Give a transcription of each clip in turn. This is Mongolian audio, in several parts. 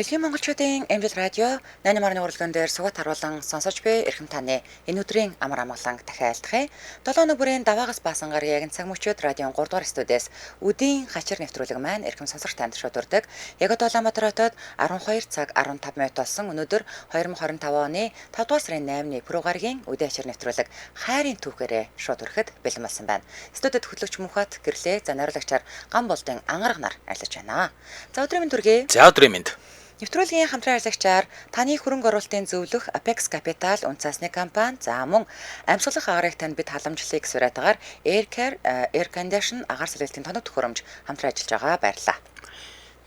Дэлхийн монголчуудын Эмжил радио 88-ны урлаган дээр сугат харуулан сонсож буй эрхэм таны энэ өдрийн амар амгалан дахиалдахыг 7 өнөө бүрийн даваагаас баасан гарын цаг мөчид радион 3 дугаар студиэс үдийн хачир нэвтрүүлэг маань эрхэм сонсогч танд шуудурдаг. Яг Улаанбаатар хотод 12 цаг 15 минут болсон өнөөдөр 2025 оны 5 дугаар сарын 8-ны пүрэв гарагийн үдийн хачир нэвтрүүлэг хайрын түүхээрээ шууд хүрэхэд бэлэн болсон байна. Студид хөтлөгч Мөнхбат гэрлээ. За найруулагчаар Ган болдын ангараг нар айлж байна. За өдрийн мэнд хүргэе. За өдрийн мэнд. Нэвтрүүлгийн хамтран ажиллагчаар таны хөрөнгө оруулалтын зөвлөх Apex Capital үнцасны компани за мөн амьсгалах агарыг танд бид халамжлалыг сураатагаар Aircare Air Condition агаар сэлгэлтийн тоног төхөөрөмж хамтран ажиллаж байгаа баярлалаа.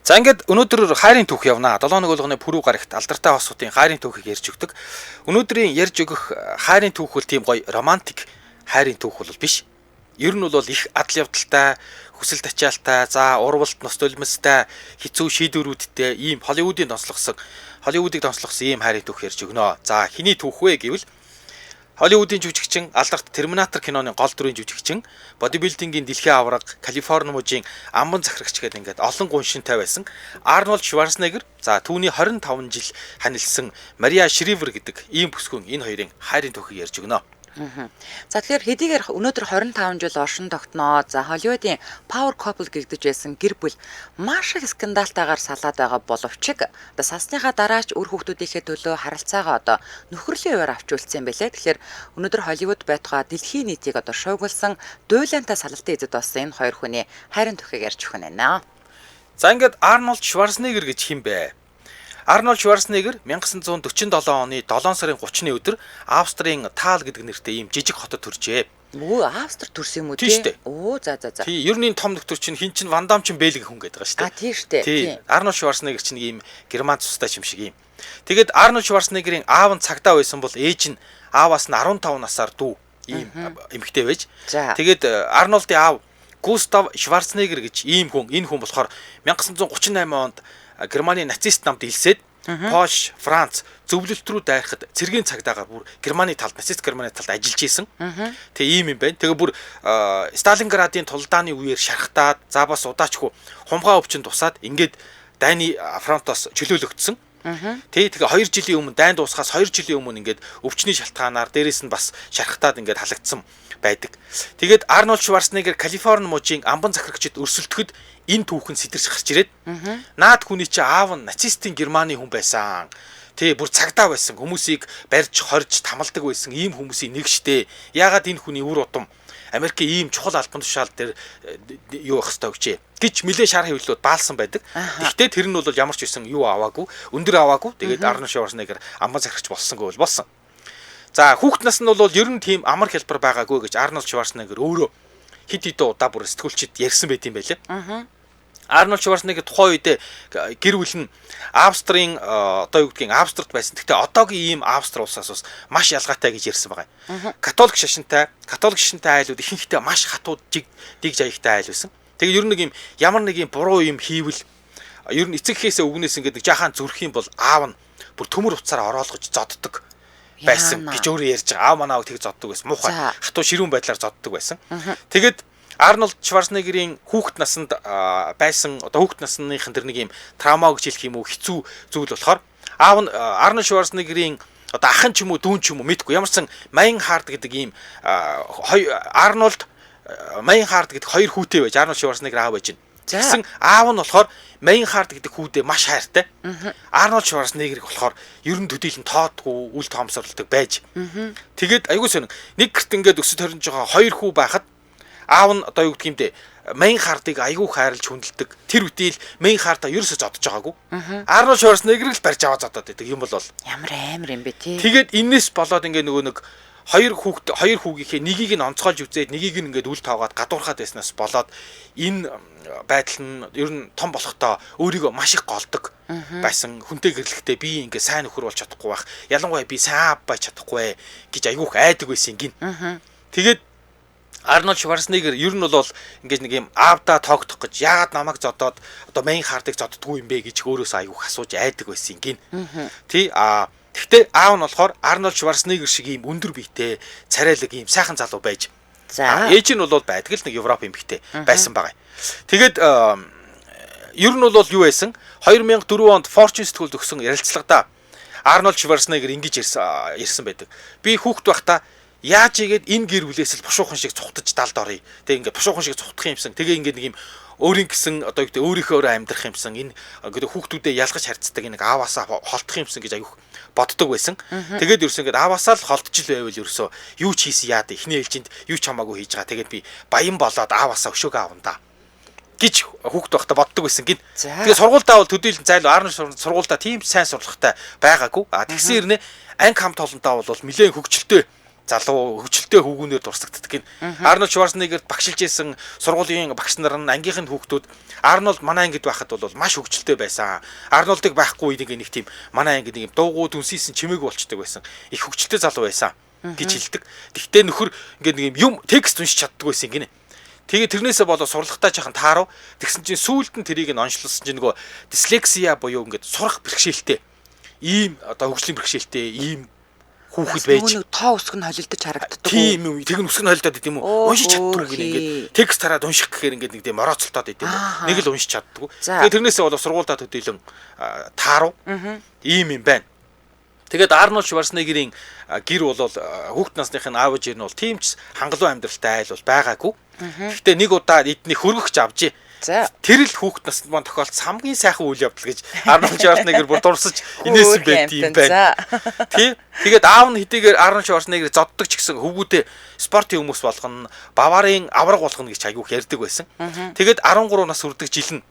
За ингээд өнөөдөр хайрын түүх явнаа. 7 өдрийн пүрэв гарагт алдартай хосуудын хайрын түүхийг ярьж өгдөг. Өнөөдрийн ярьж өгөх хайрын түүх бол тийм гоё романтик хайрын түүх бол биш. Ер нь бол их адал явдалтай, хүсэл тачаалтай, за урвалт ностальмистай, хэцүү шийдвэрүүдтэй ийм Холливуудыг донслогсон ийм хайрын түүх ярьж өгнө. За хэний түүх вэ гэвэл Холливуудын жүжигчин, алдарт Терминатор киноны гол дүрийн жүжигчин, бодибилдингийн дэлхийн авраг, Калифорни мужийн амбан захирагч гэдэг ингээд олон гуншинтай байсан Арнольд Шварценеггер, за түүний 25 жил ханилсан Мария Шривер гэдэг ийм бүсгүйн энэ хоёрын хайрын түүхийг ярьж өгнө. За тэгэхээр хэдийгээр өнөөдөр 25 жил оршин тогтноо. За Холливуудын Power Couple гэгдэж байсан гэр бүл маш их скандалтайгаар салаад байгаа боловч сасныхаа дараач үр хүүхдүүдийнхээ төлөө харилцаагаа одоо нөхөрлийн хуваар авч үлдсэн байлээ. Тэгэхээр өнөөдөр Холливуд байтугай дэлхийн нийтийг одоо шуугилсан дуйлантай салалтын эзэд болсон энэ хоёр хүний хайрын түүхийг ярьж өгөх нь байна. За ингээд Арнольд Шварценеггер гэж хэн бэ? Арнольд Шварценеггер 1947 оны 7 сарын 30-ны өдөр Австрийн Таал гэдэг нэртэй ийм жижиг хотод төржээ. Өө Австри төрсөн юм уу тий? Оо за. Тий, ерний том нөхдөр чинь хин чин Ван Дам чин Бэлэг хүн гэдэг байгаа шүү дээ. Тий шүү дээ. Тий. Арнольд Шварценеггер чинь ийм герман цустай юм шиг юм. Тэгээд Арнольд Шварценеггерийн аав нь цагдаа байсан бол ээж нь ааваас нь 15 насаар дүү ийм эмэгтэй байж. Тэгээд Арнольдын аав Густав Шварценеггер гэж ийм хүн, энэ хүн болохоор 1938 онд Германы нацист намд илсээд Польш, Франц зөвлөлт рүү дайрахад цэргийн цагдаагаар бүр Германы талд, нацист Германы талд ажиллаж исэн. Тэгээ ийм юм байна. Тэгээ бүр Сталинградын тулдааны үеэр шархтаад, за бас удаачгүй хумгаа өвчин тусаад ингээд дайны фронтоос чөлөөлөгдсөн. Тэгээ 2 жилийн өмнө дайн дуусахаас 2 жилийн өмнө ингээд өвчний шалтгаанаар дээрэс нь бас шархтаад ингээд халагдсан байдаг. Тэгээд Арнольд Шварценеггер Калифорни мужийн амбан захирагчид өрсөлдөхөд энэ түүхэн сэтэрч гарч ирээд наад хүний чи аав нь нацистийн Германы хүн байсан. Тэ бүр цагдаа байсан. Хүмүүсийг барьж, хорж, тамалдаг байсан ийм хүмүүсийн нэг штэ. Яагаад энэ хүний үр удам Америкийн ийм чухал албан тушаал дээр юу ах хэвчээ гэж нэлээ шар хөвлөд баалсан байдаг. Гэхдээ тэр нь бол ямар ч байсан юу аваагүй, өндөр аваагүй. Тэгээд Арнольд Шварценеггер амбан захирагч болсонгүй бол болсон. За хүүхэд нас нь бол ер нь тийм амар хялбар байгаагүй гэж Арнольд Шварценеггер өөрөө хэд хэдэн удаа бүр сэтгүүлчид ярьсан байт юм байлээ. Арнольд Шварценеггер тухайн үед гэр бүл нь Австрийн одоо юу гэдгийг Австрид байсан. Гэхдээ одоогийн ийм Австри улсаас бас маш ялгаатай гэж ярьсан байгаа. Католик шашинтай айлууд ихэнхдээ маш хатууд дигж аягтай айл байсан. Тэгээ ер нь нэг юм ямар нэг юм буруу юм хийвэл ер нь эцэг эхээсээ үгнээс ингээд жаахан зүрх юм бол аав нь бүр төмөр уцаараа ороолгож зодддог байсан гэж өөрөө ярьж байгаа. Аав манаа тэг зоддог байсан. Муухай хатуу ширүүн байдлаар зоддог байсан. Тэгээд Арнольд Шварценеггерийн хүүхэд наснд байсан одоо хүүхэд насныхын тэр нэг юм травма гэж хэлэх юм уу хэцүү зүйл болохоор аав нь Арнольд Шварценеггерийн одоо ахын ч юм уу дүүн ч юм уу мэдгүй ямар ч сан Майн Хард гэдэг ийм Арнольд Майн Хард гэдэг хоёр хүүтэй байж Арнольд Шварценеггер аав байж байна. Тэгсэн аав нь болохоор Майн Хард гэдэг хүүтэй маш хайртай. Арнольд Шварценеггерийг болохоор ерөн төдийлөн тоодгүй үл тоомсорлдог байж. Тэгээд айгуу сонин нэг гэрт ингээд өсөж хоринж байгаа хоёр хүү байхад аав нь одоо юу гэх юм бэ? Майн Хардыг айгүй хайрлж хүндэлдэг. Тэр үедээ Майн Хардаа ерөөсөө зодож байгаагүй. Арнольд Шварценеггер л барьж аваад зодоод байдаг юм бол ямар амар юм бэ тий. Тэгээд энэс болоод ингээ нөгөө нэг хоёр хүүгийнхээ нэгийг нь онцгойлж үзээд нэгийг нь ингээд үл тоогоод гадуурхаад байснаас болоод энэ байдал нь ер нь том болохдоо өөрийгөө маш их голдог байсан. Хүнтэй гэрлэхдээ би ингээ сайн нөхөр болж чадахгүй байх. Ялангуяа би сайн аав байж чадахгүй гэж айгүйх айдаг байсан гин. Тэгээд Арнольд Шварценеггер ер нь бол ингээд нэг юм аавдаа тоогдох гэж яагаад намайг зодоод одоо Майн Хардыг зоддгүй юм бэ гэж өөрөөсөө айгүйх асууж айдаг байсан гин. Тий Гэхдээ аав нь болохоор Арнольд Шварценеггер шиг ийм өндөр биетэй, царайлаг ийм сайхан залуу байж. За ээж нь бол байдаг л нэг Европ эмэгтэй байсан байгаа. Тэгээд ер нь бол юу байсан? 2004 онд Fortune сэтгүүлд өгсөн ярилцлагада Арнольд Шварценеггер ингэж ярьсан байдаг. Би хүүхэд байхдаа яаж игээд энэ гэр бүлээс л бушуухан шиг цухтаж далд оръё. Тэг ингээд бушуухан шиг цухтах юмсан. Тэгээ ингээд нэг юм өөрийн гэсэн одоо юу гэдэг өөрийнхөө амьдрах юмсан. Энэ гэдэг хүүхдүүдэд ялгаж харьцдаг нэг ааваасаа холдох юмсан гэж аюух боддог байсан. Тэгээд ерөөсөө ингээд ааваасаа л холдчих л байвал ерөөсөө юу ч хийсэн яад эхний ээлжинд юу ч хамаагүй хийж байгаа. Тэгээд би баян болоод ааваасаа өшөөгөө авна да гэж хүүхэд байхдаа боддог байсан гин. Тэгээ сургуульдаа бол төдийлөн зайлуу Арнольд сургуульдаа тийм сайн сурлагатай байгаагүй. Тэгсэн хэрнээ анги хамт олонтаа бол нэлээд хөгжилтэй залуу хөгжилтэй хүүгүүнээр дурсагддаг гин. Арнольд Шварценеггер багшилж исэн сургуулийн багш нар нь ангийнх нь хүүхдүүд Арнольд манай ангид байхад бол маш хөгжилтэй байсан. Арнольдыг байхгүй нэг тийм манай ангид нэг юм дуугуу дүнсийсэн чимээг болчдөг байсан. Их хөгжилтэй залуу байсан гэж хэлдэг. Тэгтээ нөхөр ингээд нэг юм текст уншиж чаддаг байсан гинэ. Тэгээ тэрнээсээ болоо сурлагатаа жахан таарав. Тэгсэн чинь сүүлд нь тэрийг нь онцлуулсан чинь нөгөө дислексия буюу ингээд сурах бэрхшээлтэй. Ийм одоо хөгжлийн бэрхшээлтэй ийм хүүхэд байж. Нөгөө тоо өсгөн холилдож харагддаг. Тийм үү. Тэг нь өсгөн холилдоод идэм үү? Уншиж чаддаг гин ингээд текст хараад унших гэхээр ингээд нэг тийм мороцолтоод идэм үү? Нэг л уншиж чаддаг. Тэгээ тэрнээсээ болоо сургуульдаа төдийлөн таарав. Ийм юм байна. Тэгээд Арнольд Шварценеггерийн гэр бол хүүхэд насныхын аав ээж нь бол тийм ч хангалуун амьдралтай айл бол байгаагүй. Гэхдээ нэг удаа эднийг хөргөгч авчээ. Тэр л хүүхэд наснд маань тохиолдсон хамгийн сайхан үйл явдал гэж Арнольд Шварценеггер бүр дурсаж инээсэн байт юм байна. Тий. Тэгээд аав нь хэдийгээр Арнольд Шварценеггер зоддог ч гэсэн хөвгүүдээ спортын хүмүүс болгоно, Баварын авраг болгоно гэж аягүй ярьдаг байсан. Тэгээд 13 нас хүрдэг жил нь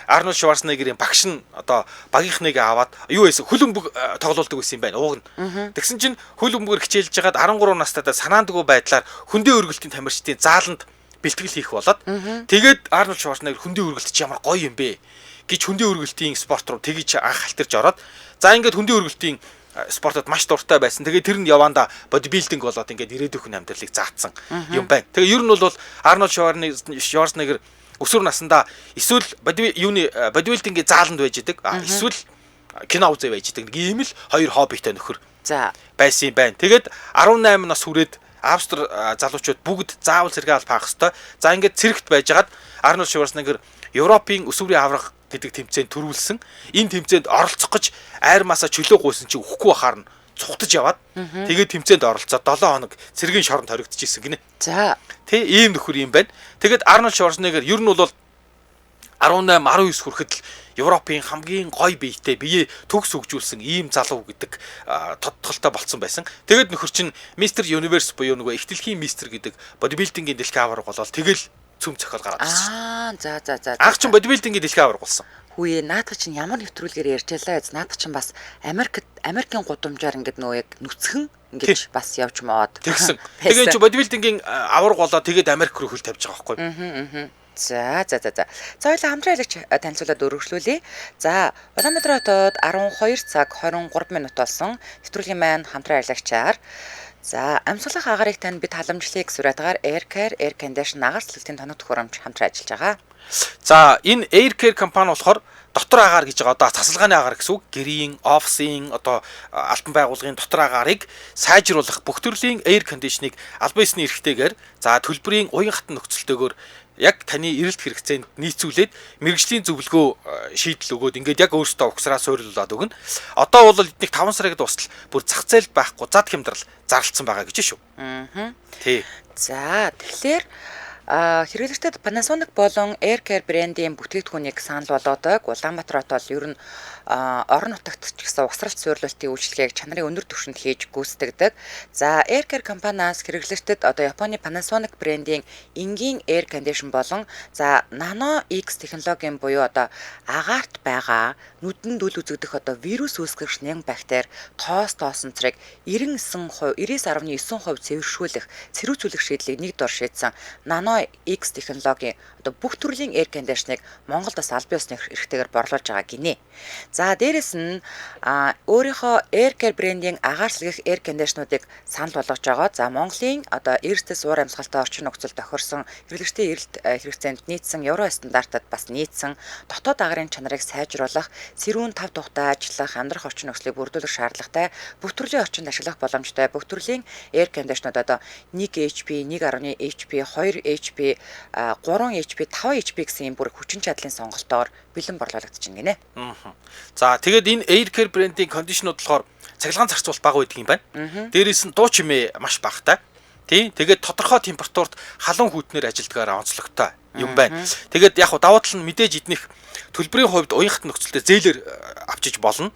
Арнольд Шварценеггерийн багш нь одоо багийнхныг аваад юу байсан хөлбөмбөг тоглоулдаг байсан юм байна. Ууг нь. Тэгсэн чинь хөлбөмбөгээр хичээлж хагаад 13 настайдаа санаандгүй байдлаар хөндөө өргөлтийн тамирчдын зааланд бэлтгэл хийх болоод тэгээд Арнольд Шварценеггер хөндөө өргөлт чи ямар гоё юм бэ гэж хөндөө өргөлтийн спорт руу тэгж анх халтарж ороод за ингээд хөндөө өргөлтийн спортод маш дуртай байсан. Тэгээд тэр нь яванда бодибилдинг болоод ингээд ирээдүйн амьдралыг заацсан юм байна. Тэгээд ер нь бол Арнольд Шварценеггер өсвөр насндаа эсвэл бодибилдингийн зааланд байж идэг. Эсвэл кино үзээ байж идэг. Нэг ийм л хоёр хоббитой нөхөр байсан юм байна. Тэгээд 18 нас хүрээд Австри залуучууд бүгд заавал цэргээ аль паах хэвээр. За ингээд цэрэгт байжгаад Арнольд Шварценеггер Европын өсвөрийн авраг гэдэг тэмцээнд төрүүлсэн. Энэ тэмцээнд оролцох гэж айрмаасаа чөлөө гуйсан чи өхгүй бахаар нь цухтаж яваад тэгээд тэмцээнд оролцоод 7 хоног цэргийн шоронд хоригдчихсэн гинэ. За. Тэ ийм нөхөр юм байна. Тэгээд Арнольд Шварценеггер ер нь бол 18 19 хүрэхэд л Европын хамгийн гоё биетэй бие төгс хөгжүүлсэн ийм залуу гэдэг тодтолтой болцсон байсан. Тэгээд нөхөр чинь Mr. Universe буюу нөгөө их дэлхийн мистер гэдэг бодибилдингийн дэлхийн аварга болол тэгэл цөм цохол гараад ирсэн. За. Анх чинь бодибилдингийн дэлхийн аварга болсон. Хүүе наадах чинь ямар нэвтрүүлгээр ярьжалаа. Наадах чинь бас Америкийн гудамжаар ингээд нөгөө яг нүцгэн ингэж бас явж моод. Тэгсэн. Тэгээд чи бодибилдингийн аварга болоо тэгээд Америк руу хөл тавьж байгаа байхгүй. За. За хоёулаа хамтран хэлж танилцуулаад өргөжлүүлье. За Улаанбаатар хотод 12 цаг 23 минут болсон. Нэвтрүүлгийн маань хамтран ажиллагчаар за амьсгалах агарыг танд бид халамжлалыг сураатгаар Air Care Air Condition агаар салхилтын тоног төхөөрөмж хамтран ажиллаж байгаа. За энэ Air Care компани болохоор дотор агаар гэж байгаа одоо тасалгааны агаар гэсэн үг. Гэрийн, офисын одоо альбан байгууллагын дотор агаарыг сайжруулах бүх төрлийн air conditioning албан ёсны эрхтэйгээр за төлбөрийн уян хатан нөхцөлтэйгээр яг таны эрэлт хэрэгцээнд нийцүүлээд мэрэгжлийн зөвлөгөө шийдэл өгөөд ингээд яг өөрсдөө угсраа суйрлуулад өгнө. Одоо бол эднийг 5 сарыг дуустал бүр зах зээлд байхгүй зад хямдрал зарлцсан байгаа гэж шүү. Тий. За тэгэхээр хэрэглэгчдэд Panasonic болон Air Care брэндийн бүтээгдэхүүнийг санал болгодог. Улаанбаатар хот бол ер нь орон нутагт ч гэсэн угсралт суйрлуулалтын үйлчилгээг чанарын өндөр түвшинд хийж гүйцэтгэдэг. За Air Care компаниас хэрэглэгчдэд одоо Японы Panasonic брэндийн энгийн air condition болон за Nano X технологийн буюу одоо агаарт байгаа нүдэнд үл үзэгдэх одоо вирус үүсгэгч ням бактери тоосон цэрэг 99.9% цэвэршүүлэх цэрүүцүүлэх шийдлийг нэг дор шийдсэн Nano X технологийн одоо бүх төрлийн air conditioning Монголд бас албан ёсны эрхтэйгээр борлуулж байгаа гинэ. За дээрэс нь өөрийнхөө Air Care брендийн агаар сэлгэх air conditioner-уудыг санал болгож байгаа. За Монголын одоо эрсдэс уур амьсгалтай орчин нөхцөл тохирсон хэрэглэгчдийн эрэлт хэрэгцээнд нийцсэн евро стандартад бас нийцсэн дотоод агарын чанарыг сайжруулах, цэрүүн тав тухтай ажиллах, амьдрах орчин нөхцөлийг бүрдүүлэх шаардлагатай бүх төрлийн орчинд ашиглах боломжтой бүх төрлийн air conditioner одоо 1 HP, 1.1 HP, 2 HP, 3 HP, 5 HP гэсэн юм бүр хүчин чадлын сонголтоор бэлэн борлуулагдаж байна гинэ. За тэгээд энэ AirCare брендийн кондишнууд болохоор цахилгаан зарцуулалт бага байдаг юм байна. Дээрээс нь дуу чимээ маш багатай. Тийм. Тэгээд тодорхой температурт халуун хүйтнээр ажилдгаар онцлогтой юм байна. Тэгээд яг давуу тал нь мэдээж эднийх төлбөрийн хувьд уянхат нөхцөлтэй зээлэр авчиж болно.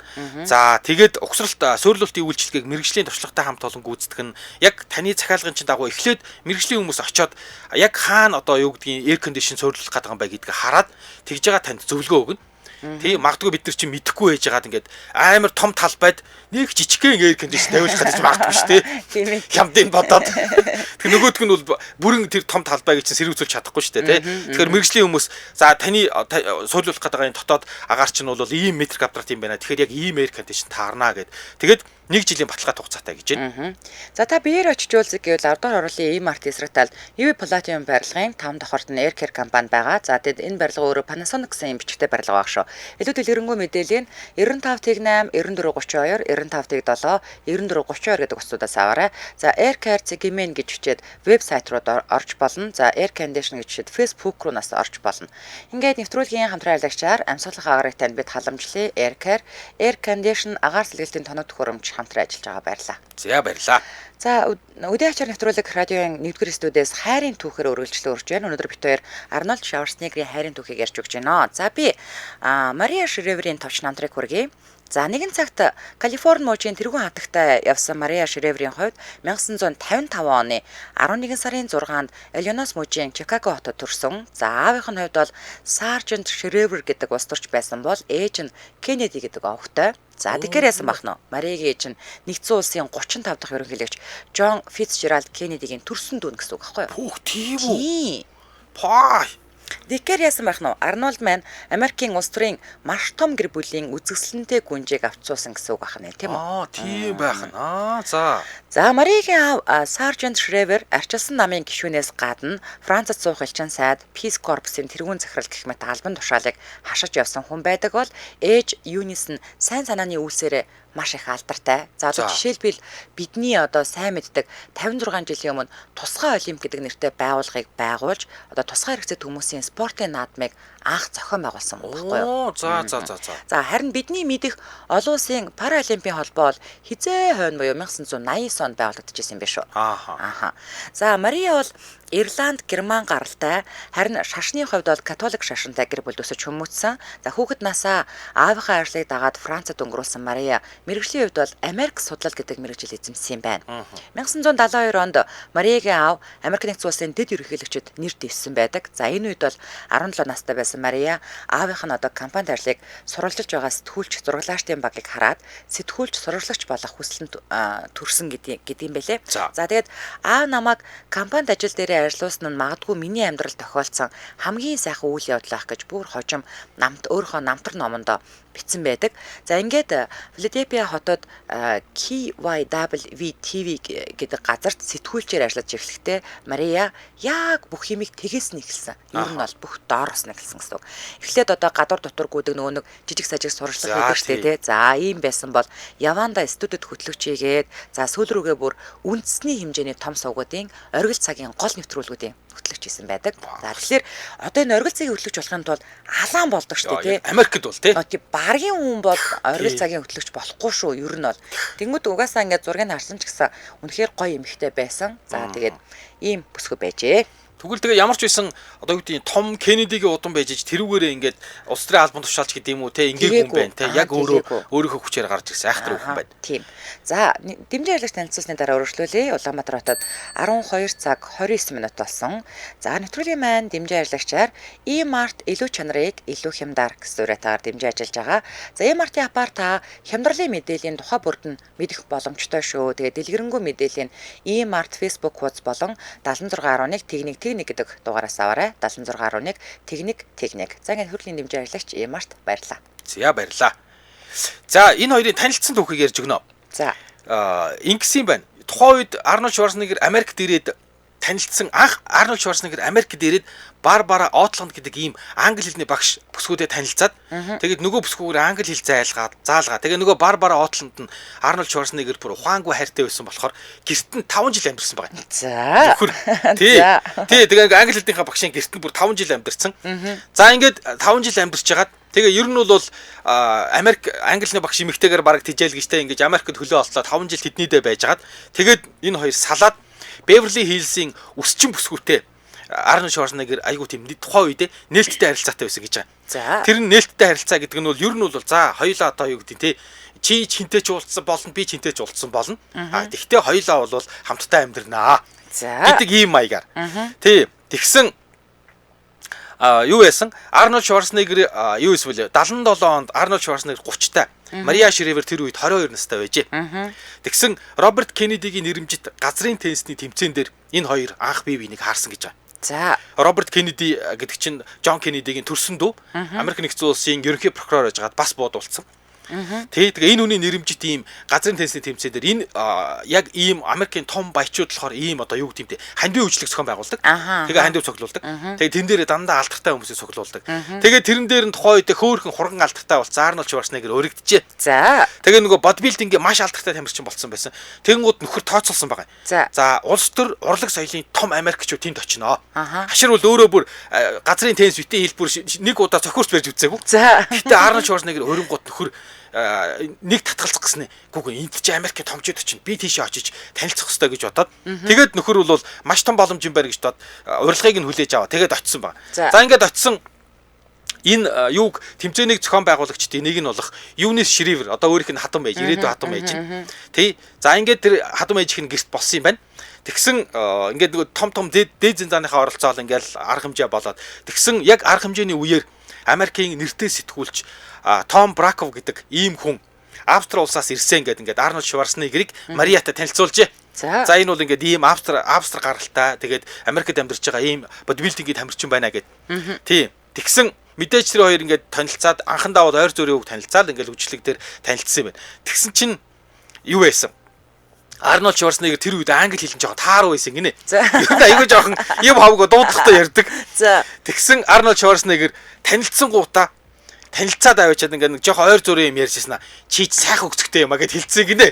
За тэгээд угсралт суйрлуулалтын үйлчилгээг мэрэгжлийн туршлагатай хамт олон гүйцэтгэх нь яг таны захиалгын чинь дагуу эхлээд мэрэгжлийн хүмүүс очиод яг хаана одоо юу гэдгийг air condition суйрлуулах гэдэг юм бай гэдгийг хараад тэгж байгаа танд зөвлөгөө өгнө. Тийм магадгүй бид нар чинь мэдэхгүй байж байгаад ингээд амар том талбайд нэг жижигхэн air condition тавиулах гэж магадгүй шүү дээ. Тийм ээ. Хямдын бодоод. Тэр нөгөөдг нь бол бүрэн тэр том талбайг чинь сэргүүцүүлж чадахгүй шүү дээ, тий. Тэгэхээр мэрэгжлийн хүмүүс за таны суйрлуулах гэдэг энэ дотоод агаар чинь бол ийм метр квадрат юм байна. Тэгэхээр яг ийм air condition таарнаа гэд. Тэгээд 1 жилийн баталгаа хугацаатай гэж байна. За та биеэр очиж үзэх гэвэл 10 дугаар оруулын E-Mart Израиль UV Platinum барилгын 5 давхарт нь AirCare компани байгаа. За тэгэд энэ барилга өөрөө Panasonic гэсэн юм бичгтэй барилга баг шүү. Илүү дэлгэрэнгүй мэдээлэл нь 95-8 9432 95-7 9432 гэдэг утсуудаас аваарай. За AirCare Zegmen гэж бичээд вебсайт руу орж болно. За Air Condition гэж бичээд Facebook руу нас орж болно. Ингээд нэвтрүүлгийн хамтран аялагчаар амьсгалах агарыг танд бид халамжлая. AirCare Air Condition агаар сэлгэлтийн тоног төхөөрөмж хамтран ажиллаж байгаа баярлаа. За баярлаа. За өдөө ачаар нэвтрүүлэг радиогийн 1-р студиэс хайрын түүхээр үргэлжлэн урж байна. Өнөөдөр бид хоёр Арнольд Шварценеггерийн хайрын түүхийг ярьж өгч байна. За би Мария Шреврийн товч намтрыг хүргэе. За нэгэн цагт Калифорни мужийн тэргүүн хатагтай явсан Мария Шреврийн хувьд 1955 оны 11 сарын 6-нд Иллинойс мужийн Чикаго хотод төрсөн. За аавынх нь хувьд бол Саржент Шревер гэдэг улс төрч байсан бол ээж нь Кеннеди гэдэг овогтой. За тэгэхээр яасан бах нь Маригийн ээж нь нэгдсэн улсын 35 дахь ерөнхийлөгч Джон Фицжеральд Кеннедигийн төрсөн дүүн гэсэн үг аахгүй юу? Пүүх тийм үү? Паа. Тэгэхээр яасан байх нь Арнольд маань Америкийн улс төрийн маш том гэр бүлийн үзэсгэлэнтэй гүнжээг авцуулсан гэсэн үг байна тийм үү? Тийм байх нь. За. За Маригийн аав Саржент Шревер арчилсан намын гишүүнээс гадна Францад суух элчин сайд Peace Corps-ийн тэргүүн захирал гэх мэт албан тушаалыг хашиж явсан хүн байдаг бол ээж Юнис нь сайн санааны үйлсээрээ маш их алдартай. За одоо жишээлбэл бидний одоо сайн мэддэг 56 жилийн өмнө тусгай олимп гэдэг нэртэй байгууллагыг байгуулж одоо тусгай хэрэгцээ хүмүүсийн спортын наадмыг анх зохион байгуулсан байхгүй юу? За. За харин бидний мэдих олон улсын паралимпийн холбоо бол хизээ хойно буюу 1989 онд байгуулагдчихсан юм биш үү? Ааха. За Мария бол Ирланд, Герман гаралтай, харин шашны хувьд бол католик шашинтай гэр бүлд өсөж хүмүүжсэн. За хүүхэд насаа аавынхаа ажлыг дагаад Францад өнгөрүүлсэн Мария мэргэжлийн хувьд бол Америк судлал гэдэг мэргэжил эзэмсэн юм байна. 1972 онд Мариагийн аав Америк нэгдсэн улсын дэд ерөнхийлөгчөд нэр дэвссэн байдаг. За энэ үед бол 17 настай байсан Мария аавынх нь одоо компанид ажлыг сурвалжилж байгаа сэтгүүлч зураглаачдын багийг хараад сэтгүүлч сурвалжлагч болох хүслэнд төрсөн гэдэг юм байлээ. За тэгээд аав намайг компанид ажил дээр ажиллуулсан нь магадгүй миний амьдрал тохиолдсон хамгийн сайхан үйл явдал ах гэж бүр хожим өөрийнхөө намтар номонд бичсэн байдаг. За ингээд Филадельфия хотод KYWV TV гэдэг газарт сэтгүүлчээр ажиллаж эхлэхдээ Мария яг бүх юмыг тэгээс нь эхэлсэн. Ер нь бол бүх доороос нь эхэлсэн гэсэн үг. Эхлээд одоо гадуур дотор гүдэг нөгөө нэг жижиг сажиг сурчлага хийдэг штэ тий. За ийм байсан бол Яванда студид хөтлөгч хийгээд за сүүл рүүгээ бүр үндэсний хэмжээний том сувгуудын оргил цагийн гол нэвтрүүлгүүдийн хөтлөгч хийсэн байдаг. За тэгэхээр одоо энэ оргил цагийн хөтлөгч болохын тулд алаан болдог штэ тий. Америкт бол тий. Баргийн хүн бол оргил цагийн хөтлөгч болохгүй шүү. Ер нь бол тэнгууд угаасаа ингээд зургийг харсан ч гэсэн үнэхээр гоё эмэгтэй байсан. За тэгээд ийм бүсгүй байжээ. Тэгвэл тэгээ ямар ч байсан одоо юу гэдэг том Кеннедигийн удам байж тэрүүгээрээ ингээд улс төрийн албан тушаалч гэдэг юм уу те ингээгүй юм байна те яг өөрийнхөө хүчээр гарч ирсэн айхтар хүн байна. Тийм. За дэмжээ ярилцлагч танилцуулсны дараа өргөжлүүлье. Улаанбаатар хотод 12 цаг 29 минут болсон. За нэвтрүүлгийн маань дэмжээ ярилцлагчаар E-Mart илүү чанарыг илүү хямдар гэсэн уриатаар дэмжиж ажиллаж байгаа. За E-Mart-ийн апаар та хямдралын мэдээллийн тухай бүрд нь мэдэх боломжтой шүү. Тэгээ дэлгэрэнгүй мэдээллийн E-Mart Facebook хуудас болон 7611 тэгник гэдэг дугаараас аваарай. 7611 тэгник. За ингээд хөрлийн дэмжээ ярилцлагч E-Mart баярлаа. За баярлаа. За энэ хоёрын танилцсан түүхийг ярьж өгнө. За ингэсэн юм байна. Тухайн үед Арнольд Шварценеггер Америкт ирээд танилцсан анх Арнольд Шварценеггер Америкт ирээд Барбара Отланд гэдэг ийм англи хэлний багш бүсгүүдэд танилцаад тэгээд нөгөө бүсгүүгээр англи хэл заалгаа. Тэгээд нөгөө Барбара Отланд нь Арнольд Шварценеггер бүр ухаангүй хайртай байсан болохоор гэрт нь 5 жил амьдэрсэн байгаа. За. Тий, тэгээд англи хэлнийхээ багшийн гэрт нь бүр 5 жил амьдэрсэн. За ингээд 5 жил амьдарч жагаад тэгээ ер нь бол Америк англиний багш эмэгтэйгээр бараг тижээлгэжтэй ингэж Америкт хөлөө олцоод 5 жил тэднийдээ байжгаад тэгээд энэ хоёр салаад Beverly Hills-ийн өсчин бүсгүүтэй Арнольд Шварценеггер айгуу тийм тухайн үедээ нээлттэй харилцаатай байсан гэж байгаа. За. Тэр нь нээлттэй харилцаа гэдэг нь бол ер нь бол за хоёулаа одоо юу гэдэг те чи хинтэй ч уулзсан болно би хинтэй ч уулзсан болно. Тэгтээ хоёулаа бол хамтдаа амьдрнаа. За. Гэдэг ийм маягаар. Тий. Тэгсэн юу байсан? Арнольд Шварценеггер юу эсвэл 77 онд Арнольд Шварценеггер 30-та Мария Шривер тэр үед 22 настай байжээ. Тэгсэн Роберт Кеннедигийн нэрэмжит газрын теннисний тэмцээн дээр энэ хоёр анх бие биенийг хаарсан гэж байна. За. Роберт Кеннеди гэдэг чинь Джон Кеннедигийн төрсөн дүү. Америк нэгдсэн улсын ерөнхий прокурор байжгаад бас буудуулсан. Тэгээ энэ үний нэрэмжит ийм газрын теннисний тэмцээн дээр энэ яг ийм Америкийн том баячууд болохоор ийм одоо юу гэдэг юм те хандив үйлчлэг зохион байгуулдаг. Тэгээ хандив цуглуулдаг. Тэгээ тэн дээр дандаа алдартай хүмүүсийг цуглуулдаг. Тэгээ тэрэн дээр нь тухайн үед хөөхөн хурган алдартай болсон Арнольд Шварценеггер өргөдөжээ. За. Тэгээ нөгөө бодибилдингийн маш алдартай тамирчин болсон байсан. Тэнгууд нөхөр тооцоолсон байгаа. За улс төр урлаг соёлын том Америкчууд тэнд очиноо. Хашир бол өөрөө бүр газрын теннис битэн хэлбэр нэг удаа цохиурч барьж үзээгүй. Гэтэ Арнольд Шварценеггер өрөнгөт нөхөр нэг татгалзах гэснэ. Гүгэн энд чи Америкийн томчууд очино. Би тийшээ очиж танилцах хэрэгтэй гэж бодоод тэгээд нөхөр бол маш том боломж юм байна гэж бодоод урилгыг нь хүлээж аваа. Тэгээд очисон баг. За ингээд очисон энэ юуг тэмцээнийг зохион байгуулагчдын нэг нь болох Юнис Шривер одоо өөрийнх нь хатан байж ирээдүйн хатан байж байна. Тий. За ингээд тэр хатан байж их нь гэрт болсон юм байна. Тэгсэн ингээд нөгөө том дээд зэнзааныхаа оролцоол ингээд арга хэмжээ болоод тэгсэн яг арга хэмжээний үеэр Америкийн нэртэй сэтгүүлч Том Браков гэдэг ийм хүн Австри улсаас ирсэн гэдэг ингээд Арнольд Шварценеггерийг Мариатай танилцуулжээ. За энэ бол ингээд ийм Австри гаралтай тэгээд Америкт амьдарч байгаа ийм бодибилдингийн тамирчин байна гэд. Тийм. Тэгсэн мэдээж тэр хоёр ингээд танилцаад анхандаа бол ойр зүрийн үг танилцаад ингээд үжлэг дээр танилцсан юм байна. Тэгсэн чинь юу байсан? Арнольд Шварценеггер тэр үед англи хэлэн жоохон тааруу байсан гинэ. Юу айгүй жоохон юм хавг дуудлагатай ярьдаг. За. Тэгсэн Арнольд Шварценеггер танилцсангуудаа танилцаад аваачаад ингээд нэг жоохон ойр зүрийн юм ярьжсэн аа. Чи сайхан өгцөгтэй юм а гэд хэлцээ гинэ.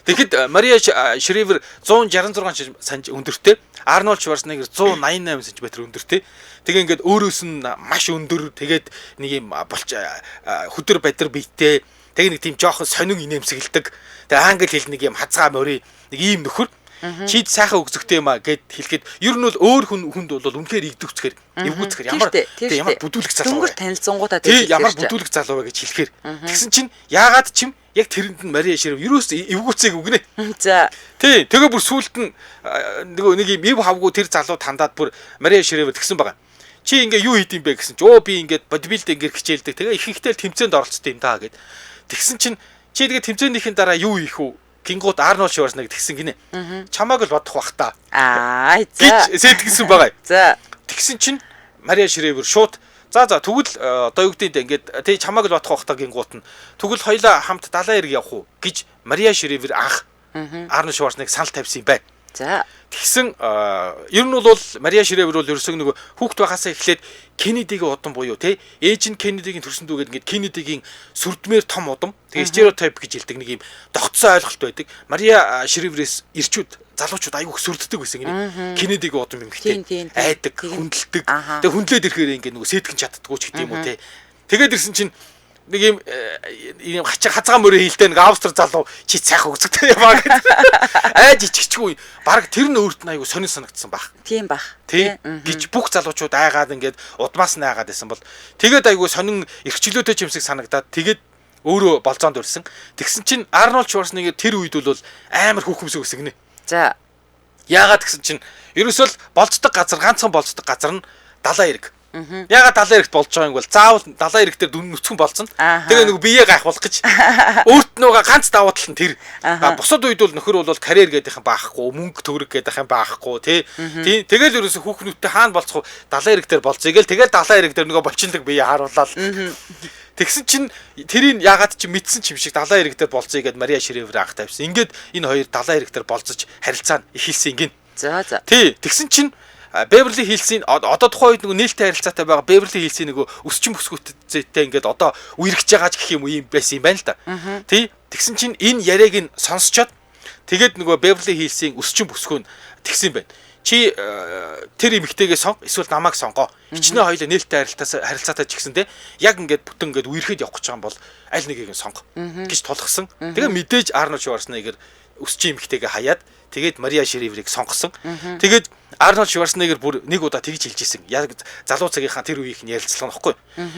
Тэгэхэд Мария Шривер 166 см өндөртэй, Арнольд Шварценеггер 188 см өндөртэй. Тэгээ ингээд өөрөөс нь маш өндөр тэгээд нэг юм хөдөр бадар биетэй тэгээ нэг тийм жоохон сонин инээмсэглдэг. Тэгээ англи хэл нэг юм хазгаа морий нэг ийм нөхөр. Чид сайхан өгцөгтэй юм а гэд хэлэхэд ер нь бол өөр хүнд бол үнэхээр игдвцгээр эвгүүцгээр ямар бүдүүлэх залуу вэ? Түнгээр танилцсангуудаа тийм ямар бүдүүлэх залуу вэ гэж хэлэхээр тэгсэн чинь яагаад чим яг тэрэнд нь Мария Шривер юус эвгүүцээг үгнэ. За. Тий, тэгээ бүр сүулт нь нөгөө нэг юм эв хавгүй тэр залуу тандаад бүр Мария Шривер тэгсэн байгаа. Чи ингээ юу хийд юм бэ гэсэн чи би ингээд бодибилд ингээ хичээлдэг. Тэгээ их ихтэй тэмцээнд оролцдог юм даа гэд. Тэгсэн чинь чи тэгээ тэмцээнийхэн дараа юу хийх вэ? Гингууд Арнольд Шварценеггер тэгсэн гинэ. Чамааг л бодох бах та. За. Гэж сэтгэсэн байгаа. За. Тэгсэн чинь Мария Шривер шууд за тэгвэл одоо юу гэдэг ингээд тий чамааг л бодох бах та гингууд нь. Тэгвэл хоёлаа хамт далайн эрг явах уу гэж Мария Шривер анх Арнольд Шварценеггер санал тавьсан юм байна. За. Тэгсэн ер нь бол Мария Шривер бол ерөөсөө нөгөө хүүхд байхасаа эхлээд Кеннедигийн удам буюу тий ээж нь Кеннедигийн төрсөн дүүгээд ингээд Кеннедигийн сүрдмээр том удам тэгээ стереотип гэж хэлдэг нэг юм тогтсон ойлголт байдаг. Мария Шриверээс ирчүүд залуучууд айгүй сүрддэг байсан гинэ. Кеннедигийн удам юм гэхдээ айдаг, хүндэлдэг. Тэгээ хүндлээд ирэхээр ингээд нөгөө сэтгэн чаддггүй ч гэдэг юм уу тий. Тэгээд ирсэн чинь нэг юм хазгаа мөрөө хийлтэй нэг Австри залуу чи сайхан үзэгтэй яваа гэдэг. Айж ичгчгүй баг тэр нь өөрт нь айгу сонир санагдсан баг. Тийм баг. Тий гэж бүх залуучууд айгаад ингээд удмаас нь айгаад байсан бол тэгээд айгу сонин эрхчлөөтэй чимсэг санагдаад тэгээд өөрөө болзоонд өрсөн. Тэгсэн чинь Арнольд Шварценеггер тэр үед бол амар хүүхэмсэг өсөн гинэ. За яагаад гэсэн чинь ерөөсөө болцдог газар ганцхан болцдог газар нь далайн эрг. Ягаад далайн эрэгт болж байгаа юм бол заавал далайн эрэг дээр нүцгэн болцсон. Тэгээ нэг биеэ гайхуулах гэж өөрт нөгөө ганц давуу тал нь тэр. Бусад үед бол нөхөр бол карьер гэдэх юм баахгүй, мөнгө төгрөг гэдэх юм баахгүй тий. Тэгэл ерөөсө хүүхнүүдтэй хаана болцох вэ? Далайн эрэг дээр болцъё гээл тэгэл далайн эрэг дээр нөгөө болчихлог биеэ харуулаад. Тэгсэн чинь тэрийг ягаад чи мэдсэн ч юм шиг далайн эрэг дээр болцъё гэд Мария Шривер анх тавьсан. Ингээд энэ хоёр далайн эрэг дээр болцож харилцаа эхэлсэн гин. За. Тий, тэгсэн чинь Beverly Hills-ийн одоо тухайн үед нөгөө нээлттэй харилцаатай байгаа Beverly Hills-ийн нөгөө өсчин бүсгүйтэй ингээд одоо үерхэж байгаа ч гэх юм уу юм байсан юм байна л да. Тий, тэгсэн чинь энэ яриаг нь сонсчоод тэгээд нөгөө Beverly Hills-ийн өсчин бүсгүй нь тэгсэн байна. Чи тэр эмэгтэйгээ сонго эсвэл намайг сонгоо. Хичнээн хоёулаа нээлттэй харилцаатай ч гэсэндээ яг ингээд бүтэн ингээд үерхэд явах гэж байгаа юм бол аль нэгийг нь сонго гэж тулгсан. Тэгээ мэдээж Arnold Schwarzenegger өсчин эмэгтэйгээ хаяад тэгээд Maria Shriver-ыг сонгосон. Тэгээд Arnold Schwarzenegger бүр нэг удаа тэгж хэлж ирсэн. Яг залуу цагийнхаа тэр үеийнх нь ярилцлага нөхгүй.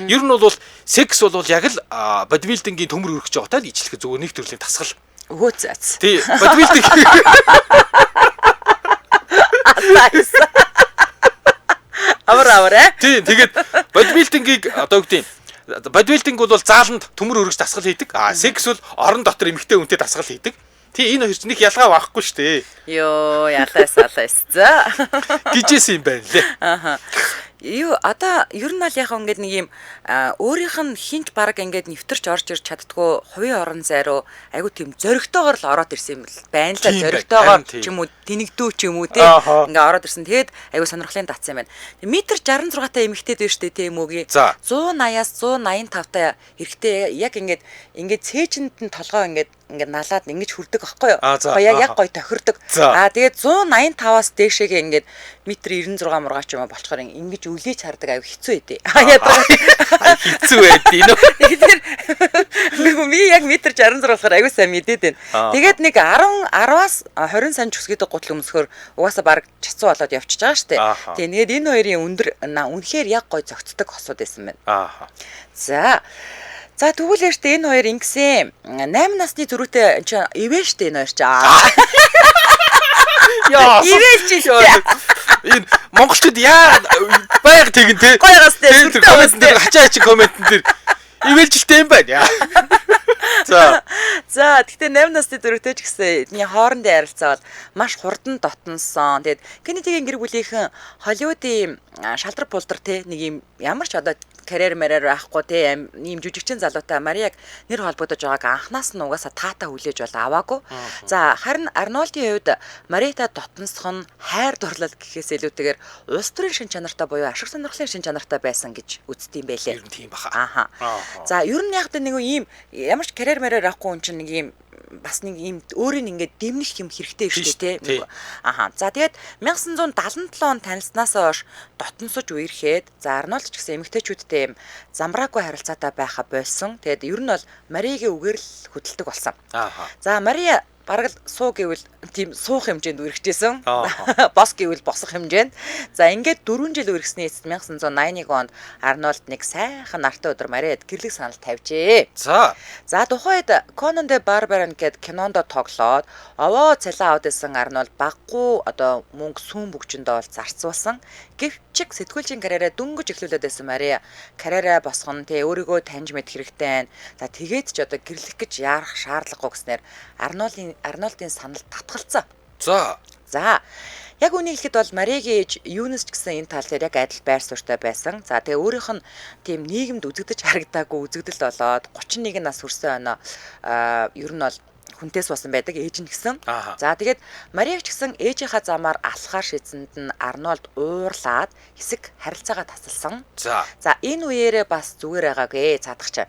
Ер нь бол секс бол яг л бодибилдингийн төмөр өргөж байгаатай л ижилхэн зөвхөн нэг төрлийн тасгал. Өө заац. Тий, бодибилдинг Аваа. Тий, тэгээд бодибилдингийг одоо үгдийн бодибилдинг бол зааланд төмөр өргөж дасгал хийдэг. Секс бол орон дотор эмэгтэй хүнтэй дасгал хийдэг. Тий, энэ хоёр ч нэг ялгаа байхгүй шүү дээ. Йоо, ялаас. За. Гижсэн юм байна лээ. Юу одоо ер нь бол яг ингээд нэг юм өөрийнх нь хинч баг ингээд нэвтэрч орж ирж чаддгүй хувийн орон зай руу айгу тийм зөрөгтэйгээр л ороод ирсэн юм байна л зөрөгтэйгээр ч юм уу тэнэгдүү ч юм уу те ингээд ороод ирсэн. Тэгээд айгу сонирхлын татсан юм байна. Метр 66 та эмэгтэйд байна штэ тийм үгүй. 180-аас 185 та эрэхтэй яг ингээд цээжинд нь толгой ингээд налаад ингэж хүрдэг аахгүй юу? Яг гоё тохирдог. Тэгээд 185-аас дээшээгээ ингээд метр 96 мургаач юм болчоор ингэж үлээж хардаг аюу хэцүү байдээ. Хэцүү байдээ нөө. Тэгэхээр би яг метр 66 болохоор аюу сайн мэдээд байна. Тэгээд нэг 10-аас 20 см өсгөдөг гутал өмсгөр угаасаа баг чацуу болоод явчихж байгаа штэ. Тэгээд энэ хоёрын өндөр үнэхээр яг гоё зөгцдөг хосууд байсан байна. За тэгвэл штэ энэ хоёр ингэсэн 8 насны зүрхтэй чи ивэ штэ энэ хоёр чи. Яа. Ивэ чи. Энэ монголчууд яа байг тэгин те. Гойгоос те. Хачаа чи комментэн дээр ивэлжилтэй юм байна. За тэгтээ 8 насны дөрөвтэй ч гэсэн энэ хоорондын харилцаа бол маш хурдан дотносон. Тэгээд Кеннедигийн гэр бүлийнхэн Холливуудын шалдар пулдар те нэг юм ямар ч одоо карьер байхгүй те ийм жүжигчин залуутай Мариаг нэр холбогдож байгааг анханаас нь угаасаа таата хүлээж бол аваагүй. За харин Арнольдын хувьд Маритай дотносох нь хайр дурлал гэхээс илүүтэйгээр улс төрийн шин чанартай буюу ашиг сонирхлын шин чанартай байсан гэж үздэг юм байлээ. Ер нь тийм баха. За ер нь яг нэг ийм ямар ч карьер байхгүй хүн чинь нэг ийм бас нэг ийм өөрийг ингээд дэмнэх юм хэрэгтэй шүү дээ. За тэгээд 1977 он танилцсанаас хойш дотносож үерхэд за Арнольд ч гэсэн эмэгтэйчүүдтэй юм замбраагүй харилцаатай байха болсон. Тэгээд ер нь бол Маригийн үгээр л хөдөлдөг болсон. За Мария бараг л суу гэвэл тийм суух хэмжээнд үргэжсэн. Бос гэвэл босох хэмжээнд. За ингээд 4 жил үргэсний эцэст 1981 онд Арнольд нэг сайхан нартай өдөр Мариад гэрлэх санал тавьжээ. За тухайд Conan the Barbarian гэд кинонд тоглоод овоо цалин аваад исэн Арнольд баггүй одоо мөнгө сүүн бүгжиндээ бол зарцуулсан. Гэвч сэтгүүлчийн карьераа дөнгөж эхлүүлээд байсан Мария карьераа босгоно тэ өөрийгөө таньж мэд хэрэгтэй байна. За тэгээд ч одоо гэрлэх гэж яарах шаардлагагүй гэснээр Арнольдын санал татгалцсан. За яг үнийг хэлэхэд бол Маригийн ээж Юнес ч гэсэн энэ тал дээр яг адил байр суурьтай байсан. За тэгээ өөрийнх нь тийм нийгэмд үзэгдэж харагдаагүй үзэгдэл болоод 31 нас хүрсэн оноо ер нь бол хүнтээс басан байдаг ээж нь гэсэн. За тэгээд Мариаг ч гэсэн ээжийнхаа замаар алхахаар шийдсэнд нь Арнольд уурлаад хэсэг харилцаагаа тасалсан. За энэ үеэрээ бас зүгээр байгаагүй цаадах чи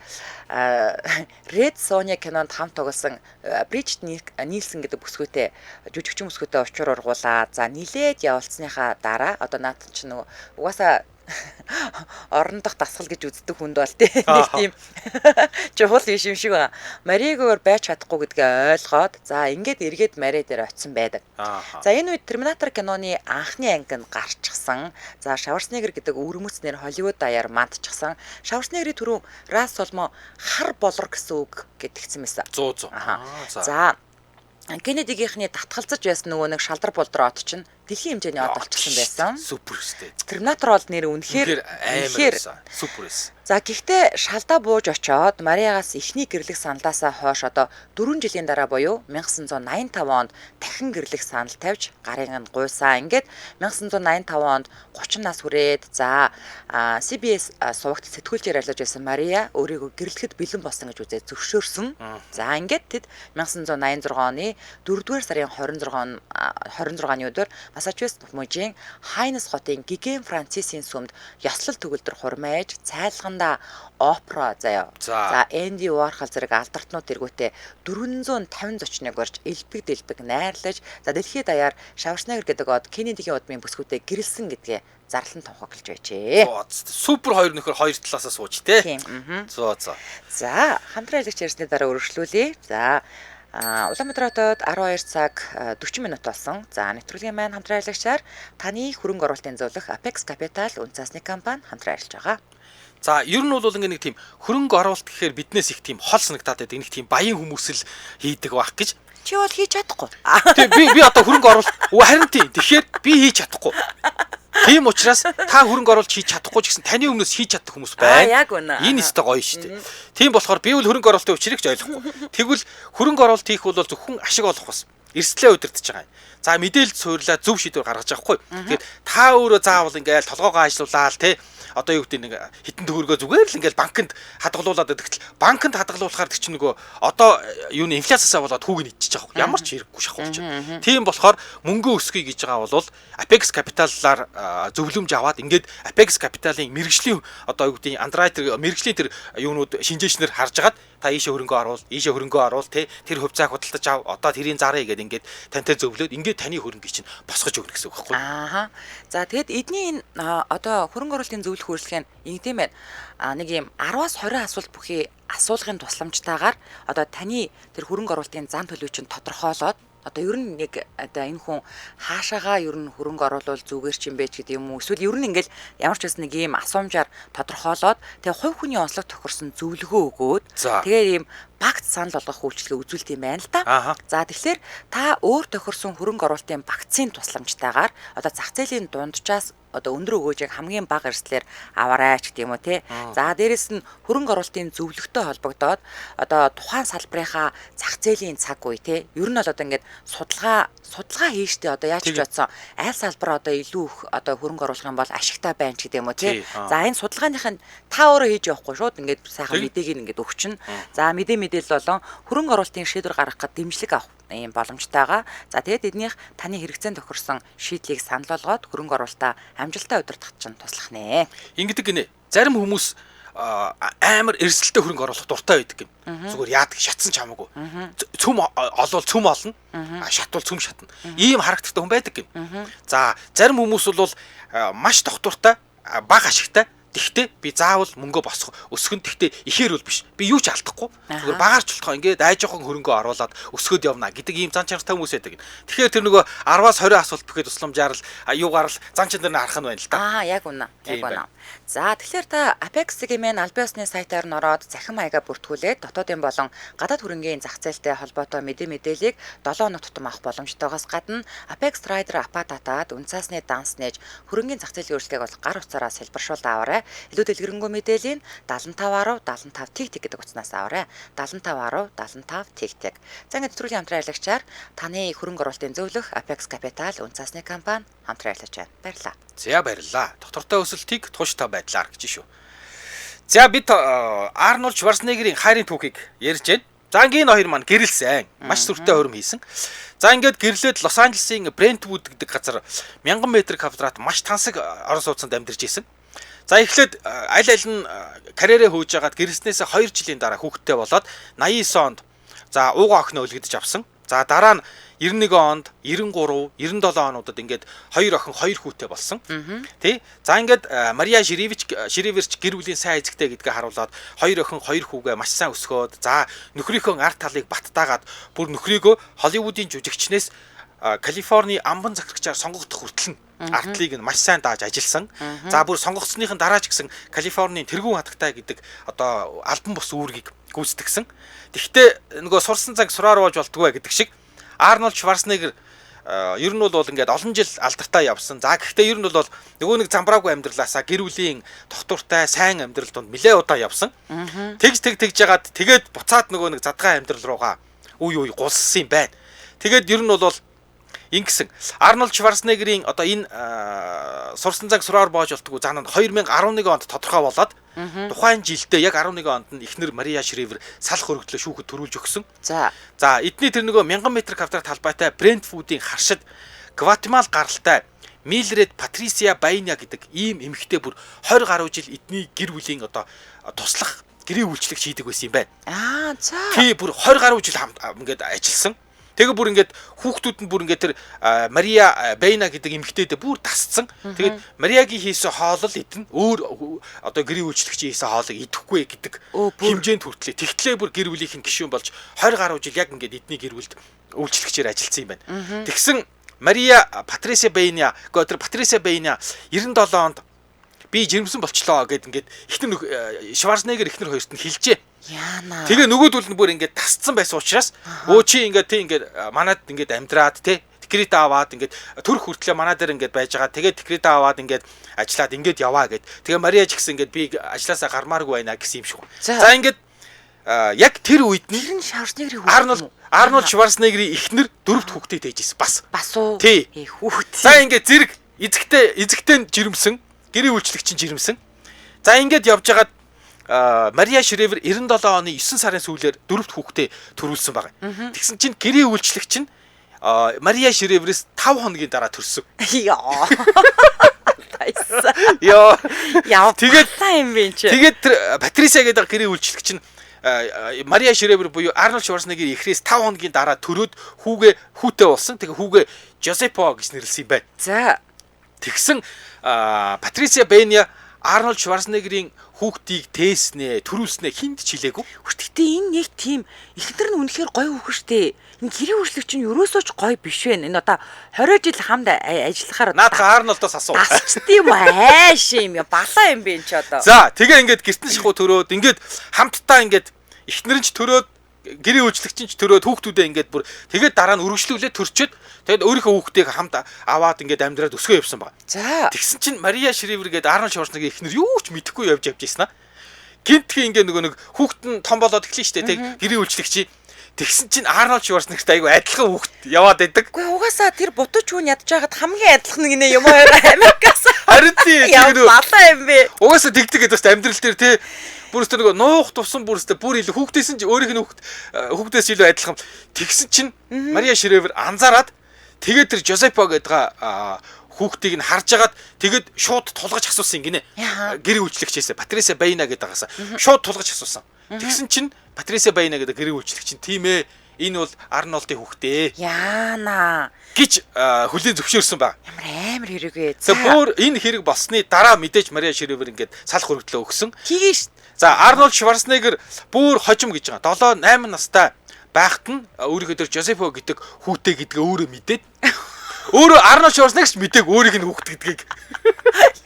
Red Sonja кинонд хамт тоглосон Bridget Nielsen гэдэг бүсгүйтэй жүжигчин бүсгүйтэй учир ургуулад за нилээд явуулсныхаа дараа одоо наад чи нөгөө угаасаа орон дох дасгал гэж үздэг хүнд бол тийм нэг тийм чухал биш юм шиг байна. Маригээр байж чадахгүй гэдгээ ойлгоод за ингээд эргээд Мари дээр очисон байдаг. За энэ үед Терминатор киноны анхны ангинд гарчихсан. За Шварценеггер гэдэг өвөрмөцнэр Холливуд даяар мандчихсан. Шварценеггерийн түрүү Рас Солмо хар болор гэсэн үг гэдгийгсэн байсан. 100. За Кеннедигийнхний татгалзаж байсан нөгөө нэг шалдар болдроо од чинь дэлхийн хэмжээний од болчихсон байсан. Супер өстэй. Терминатор бол нэр үнэхээр супер эс. За гэхдээ шалдаа бууж очоод Мариагаас эхний гэрлэх саналаасаа хойш одоо 4 жилийн дараа буюу 1985 онд дахин гэрлэх санал тавьж гарын нь гуйсан. Ингээд 1985 онд 30 нас хүрээд за CBS сувагт сэтгүүлчээр ажиллаж байсан Мария өөрийгөө гэрлэхэд бэлэн болсон гэж үзээд зөвшөөрсөн. За ингээд тэд 1986 оны 4-р сарын 26-ны өдөр Массачусетс мужийн Хайнс хотын Гиген Францисийн сүмд ёслол төгөлдөр хурмээж цайлганда опера заяа. За Энди Уорхол зэрэг алдартнууд тэргүүтээ 450 зочныг барьж элбэг найрлаж за дэлхийд даяар Шварценеггер гэдэг од Кеннедигийн удмын бүсгүүтээ гэрэлсэн гэдгээ зарлан томхоглож байжээ. Супер хоёр нөхөр хоёр талаасаа сууж тий. За хамтран ажиллаж ярьсны дараа өргөжлүүлье. За Улаанбаатар хотод 12 цаг 40 минут болсон. За нэвтрүүлгийн маань хамтран ажиллагчаар таны хөрөнгө оруулалтын зөвлөх Apex Capital үнцасны компани хамтран ажиллаж байгаа. За ер нь бол ингээ нэг тийм хөрөнгө оруулалт гэхээр биднээс их тийм хол санагдаад байдаг. Нэг тийм баян хүмүүс л хийдэг байх гэж. Чи бол хийж чадахгүй. Тэг би одоо хөрөнгө оруулалт харин тийм. Тэгэхээр би хийж чадахгүй. Тийм учраас та хөрөнгө оруулалт хийж чадахгүй ч гэсэн таны өмнөөс хийж чаддаг хүмүүс байна. Яг үнэ. Энэ өстой гоё шүү дээ. Тийм болохоор би бол хөрөнгө оруулалтын учрыг ч ойлгохгүй. Тэгвэл хөрөнгө оруулалт хийх бол зөвхөн ашиг олох бас. Эрсдлээ удирдах байгаа юм. За мэдээлэл суурлаа зөв шийдвэр гаргаж байгаа хгүй. Тэгэхээр та өөрөө заавал ингээл толгоогоо ажилуулаад те одоо юу гэдэг нэг хитэн төгрөгөө зүгээр л ингээл банкнд хадгалуулаад байдаг. Банкнд хадгалуулахаар тэр чинь нөгөө одоо юуны инфляцаасаа болоод хүүг нь идчихэж байгаа. Ямар ч хэрэггүй шахуулж. Тийм болохоор мөнгө өсгөе гэж байгаа бол Apex Capital-аар зөвлөмж аваад ингээд Apex Capital-ын мэрэгжлийн одоо юу гэдэг underwriter мэрэгжлийн тэр юунууд шинжээчнэр харж агаад та ийшээ хөрөнгө оруул те тэр хувьцааг худалдаж ав одоо тэрийн зарыг гэдэг ингээд тантай зөвлөөд ингээд таны хөрөнгийг чинь босгож өгнө гэсэн үг байхгүй. За тэгэд эдний одоо хөрөнгө оруулалтын зөвлөх үйлчлэг нь тийм байна. Нэг юм 10-аас 20 асуулт бүхий асуулгын тусламжтайгаар одоо таны тэр хөрөнгө оруулалтын зан төлөв чинь тодорхойлоод одоо ер нь нэг одоо энэ хүн хаашаагаа ер нь хөрөнгө оруулал зүгээр ч юм бэ гэдэг юм уу эсвэл ер нь ингээл ямар ч байсан нэг ийм асуумжаар тодорхойлоод тэгээ хувь хүний онцлог тохирсон зөвлөгөө өгөөд тэгээ ийм багц санал болгох үйлчлэгээ үзүүлдэг юм байна л да. За тэгэхээр та өөр тохирсон хөрөнгө оруулалтын багцын тусламжтайгаар одоо зах зээлийн дунджаас одоо өндөр өгөөжийг хамгийн бага эрсдлээр аваарай ч гэдэг юм уу те. За дээрэс нь хөрөнгө оруулалтын зөвлөгтэй холбогдоод одоо тухайн салбарынхаа зах зээлийн цаг үе те. Ер нь бол одоо ингээд судалгаа хийжтэй одоо яаж ч бодсон аль салбар одоо илүү их одоо хөрөнгө оруулах юм бол ашигтай байна ч гэдэг юм уу те. За энэ судалгааных нь та өөрөө хийж явахгүй шууд ингээд сайхан мэдээг ингээд өгчин. За мэдээлэл болон хөрөнгө оруулалтын шийдвэр гаргахад дэмжлэг авах ийм боломжтойгоо. За тэгээд эднийх таны хэрэгцээнд тохирсон шийдлийг санал болгоод хөрөнгө оруулалтаа амжилттай удирдахад чинь туслах нэ. Ингэдэг гинэ. Зарим хүмүүс амар эрсдэлтэй хөрөнгө оруулах дуртай байдаг юм. Зүгээр яадаг шатсан ч хамаагүй. Цөм олвол цөм олно. Шатвал цөм шатна. Ийм харагдахтай хүн байдаг юм. За зарим хүмүүс бол маш тогтвортой, бага ашигтай. Тэгтээ би заавал мөнгө босгох өсгөн тэгтээ ихээр бол биш. Би юу ч алдахгүй. Зүгээр багаарч болтгоо ингээд айжоохон хөрөнгө оруулаад өсгөөд явна гэдэг ийм зан чанартай хүмүүс байдаг. Тэгэхээр тэр нөгөө 10-аас 20 асуулт бүхэд тусламжаар л юугаар л зан чанар нь харах нь байна л да. Яг үнэ. За тэгэхээр та Apex-ийн албан ёсны сайтаар н ороод захин маягаа бүртгүүлээд дотоодын болон гадаад хөрөнгийн зах зээлтэй холбоотой мэдээллийг 7 хоног тутам авах боломжтойгоос гадна Apex Trader апп татаад үнцаасны данс нээж хөрөнгийн зах зээлийн үйлчлэгийг бол гар утсаараа хэлбэршүүлж аваарай. Илүү дэлгэрэнгүй мэдээллийн 7510 75 тэг гэдэг утаснаас аваарай. 7510 75 тэг. За ингээд нэвтрүүлгийн хамтран аялагчаар таны хөрөнгө оруулалтын зөвлөх Apex Capital үнцаасны компани хамтран ажиллаж байна. Баярлалаа. За баярлалаа. Доктортой өсөлтийг тууштай байдлаар гэж шүү. За бид Арнольд Шварценеггерийн хайрын түүхийг ярьж байна. За ингээд энэ хоёр маань гэрэлсэн. Маш сүртэй хурим хийсэн. За ингээд гэрлээд Лос Анжелесийн Брентвуд гэдэг газар 1000 м квадрат маш тансаг орон сууцнд амьдарч ирсэн. За эхлээд аль нь карьерээ хөөж агаад гэрэлснээс 2 жилийн дараа хүүхэдтэй болоод 89 онд за уугаа охин өлгөдөж авсан. За дараа нь 91 онд 93, 97 онуудад ингээд 2 охин 2 хүүтэй болсон. Тий. За ингээд Мария Ширеверч гэр бүлийн сайн эзэгтэй гэдгээ харуулад 2 охин 2 хүүгээ маш сайн өсгөөд за нөхрийнхөө арт талыг баттаагаад бүр нөхрийгөө Холливуудын жүжигчнээс Калифорни амбан захирагчаар сонгогдох хүртэл артлыг нь маш сайн дааж ажилласан. За бүр сонгогдсныхын дараа ч гэсэн Калифорнийн тэргүүн хатагтай гэдэг одоо албан бус үүргийг гүйцэтгсэн. Тэгэхдээ нөгөө сурсан цаг сураар болж болдгоо гэдэг шиг Арнольд Шварценеггер ер нь бол ингээд олон жил алдартай явсан. За гэхдээ ер нь бол нөгөө нэг замбраагүй амьдралаасаа гэр бүлийн тогтвортой сайн амьдрал донд нэлээ удаа явсан. Тэгж жагаад тэгээд буцаад нөгөө нэг задгаан амьдрал руугаа үе гулссан юм байна. Тэгээд ер нь бол ингэсэн Арнольд Шварценеггерийн одоо энэ сурсан цаг сураар боож болтгоо заанад 2011 онд тодорхой болоод тухайн жилдээ яг 11 онд нь эхнэр Мария Шривер салах өргөдлөө шүүхэд төрүүлж өгсөн. За эдний тэр нөгөө 1000 м квадрат талбайтай Брентвудын харшид Гватемал гаралтай Милред Патрисия Байна гэдэг ийм эмэгтэй бүр 20 гаруй жил эдний гэр бүлийн одоо туслах гэрээ үйлчлэгч хийдэг байсан юм байна. За. Тий бүр 20 гаруй жил ингээд ажилласан. Тэгээ бүр ингээд хүүхдүүд нь бүр ингээд тэр Мария Байна гэдэг эмэгтэйдээ бүр тасцсан. Тэгээд Мариагийн хийсэн хоолол идэн өөр одоо гэрээ үйлчлэгчийн хийсэн хоолыг идэхгүй гэдэг хэмжээнд хүртлээ. Тэгтлээ бүр гэр бүлийнх нь гишүүн болж 20 гаруй жил яг ингээд эдний гэр бүлд үйлчлэгчээр ажилласан юм байна. Тэгсэн Мария Патрисия Байна гэдэг Патрисия Байна 97 онд би жирэмсэн болчлоо гэд ингээд ихнэр Шварценеггер ихнэр хоёрт нь хэлжээ. Яана. Тэгээ нөгөөдөл нь бүр ингээд тасцсан байсан учраас чи ингээд тий ингээд манад ингээд амьдраад тий декрет аваад ингээд төрөх хүртлээ манаа дээр ингээд байж байгаа. Тэгээ декрет аваад ингээд ажиллаад ингээд яваа гэд. Тэгээ Мария ч гэсэн ингээд би ажилласаа гармааргүй байна гэсэн юм шиг. За ингээд яг тэр үед нь Шварценеггерийн Арнольд Шварценеггерийн ихнэр 4-т хүүхдээ дээжсэн бас. уу? Тий. Хүүхд. За ингээд зэрэг эзэгтэй жирэмсэн, гэрээ үйлчлэгчин жирэмсэн. За ингээд явж хагаад Мария Шревер 97 оны 9 сарын сүүлээр 4-т хүүхдээ төрүүлсэн байгаа. Тэгсэн чинь гэрээ үйлчлэгч нь Мария Шреверээс 5 хоногийн дараа төрсөн. Яа. Яа. Тэгээд юм бэ чи. Тэгээд Патрисия гэдэг гэрээ үйлчлэгч нь Мария Шревер буюу Арнольд Шварценеггер ихрээс 5 хоногийн дараа төрөөд хүүтэй болсон. Тэгээ хүүгээ Жозепо гэж нэрлсэн юм байна. За. Тэгсэн Патрисия Байна Арнольд Шварценеггерийн хүүхдийг тээснэ, төрүүлснэ хинд ч хэлээгүй. Гэхдээ энэ нэг тийм ихнэр нь үнэхээр гоё хүүхэн штэ. Энэ гэрээ үйлчлэгч нь ерөөсөө ч гоё биш вэ. Энэ одоо 20 жил хамт ажиллахаар наадах Арнольдоос асуу. Асчт юм ааш юм балаа юм бэ энэ ч одоо. За тэгээ ингээд гэртэн шахуу төрөөд ингээд хамтдаа ингээд ихнэр нь ч төрөөд гэрээ үйлчлэгч нь ч төрөөд хүүхдүүдээ ингээд бүр тэгээд дараа нь үргэлжлүүлээд төрчөөд тэгээд өөрийнхөө хүүхдийг хамт аваад ингээд амьдраад өсгөө явсан баг. За. Тэгсэн чинь Мария Шревер гээд Арнольд Шварценеггер ихнэр юу ч мэдэхгүй явж байсан аа. Гинтхэн ингээд нэг хүүхд нь том болоод эхлэн штэ тэг гэрээ үйлчлэгч. Тэгсэн чинь Арнольд Шварценеггерт айгүй адилхан хүүхд яваад байдаг. Үгүй угаасаа тэр бутууч хүн ядж байгаад хамгийн адилхан нэг нэ юм хоёр Америкаас. Харин тийм балаа юм бэ. Угаасаа тэгдэг гэдэг бас амьдрал дээр те бүрстэ нэг нуух тувсан бүрстэ бүр илүү хүүхдээс нь өөрийнх нь хүүхдээс илүү адилхан. Тэгсэн чинь Мария Шревер анзаараад тэгээд тэр Жозепо гэдэг хүүхдийг нь харж агаад тэгээд шууд тулгаж асуусан гинэ. Гэрээ үйлчлэгчээс Патрисия Байна гэдэгээс шууд тулгаж асуусан. Тэгсэн чинь Патрисия Байна гэдэг гэрээ үйлчлэгч нь тийм ээ энэ бол Арнольдын хүүхдээ. Яана гэж хүлээн зөвшөөрсөн баг. Ямар хэрэг вэ? За бүр энэ хэрэг болсны дараа мэдээж Мария Шревер ингээд салах хөргөлөө өгсөн. Хийгээш. За Арнольд Шварценеггер бүр хожим гэж байгаа. 7-8 настай байхад нь өөрийнхөө тэр Жозепо гэдэг хүүтэй гэдгээ өөрөө мэдээд өөрөө Арнольд Шварценеггер мэдээг өөрийг нь хүүхд гэдгийг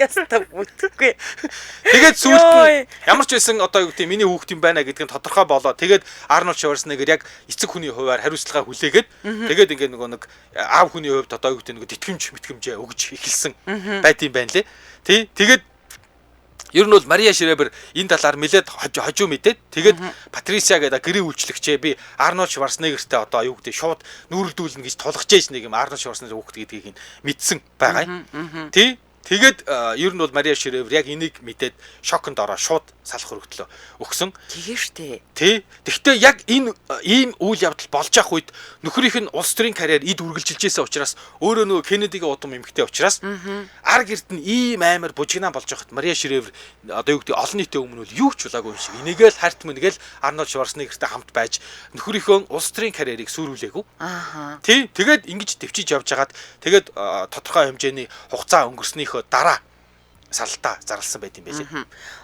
ястаа бүтгэхгүй. Тэгээд сүүлд нь ямар ч байсан одоо юу гэдэг миний хүүхд юм байна гэдг нь тодорхой болоо. Тэгээд Арнольд Шварценеггер яг эцэг хүний хуваар хариуцлагаа хүлээгээд тэгээд ингээд нэг аав хүний хувьд одоо юу гэдэг нэг тэтгэмжээ өгж эхэлсэн байт юм байна лээ. Тэгээд ер нь бол Мария Шревер энэ талаар нэлээд хожуу мэдээд тэгээд Патрисия гэдэг гэрээ үйлчлэгчээ би Арнольд Шварценеггертэй одоо юу гэдэг шууд нүүрэлдүүлнэ гэж тулгаж ээж нэг юм Арнольд Шварценеггер хүүхд гэдгийг мэдсэн байгаа юм. Тэгээд ер нь бол Мария Шревер яг энийг мэдээд шоконд ороо шууд салах хөргөдлөө өгсөн. Тэгээ штэ. Тэгвэл яг энэ ийм үйл явдал болж явах үед нөхрийнх нь улс төрийн карьер эд үргэлжилжсэн учраас өөрөө нөгөө Кеннедигийн удам эмэгтэй учраас ар гэрд нь ийм амар бужигнаа болж байхад Мария Шревер одоо юу гэдэг олон нийтийн өмнө бол юу ч болоогүй юм шиг. Энийгээл харт мэнгээл Арнольд Шварценеггертэй хамт байж нөхрийнхөө улс төрийн карьерийг сүрүүлээгүй. Тэгээд ингэж төвчиж явж хагаад тэгээд тодорхой хэмжээний хугацаа өнгөрснөөхөө дараа салалтаа зарласан байт юм байлээ.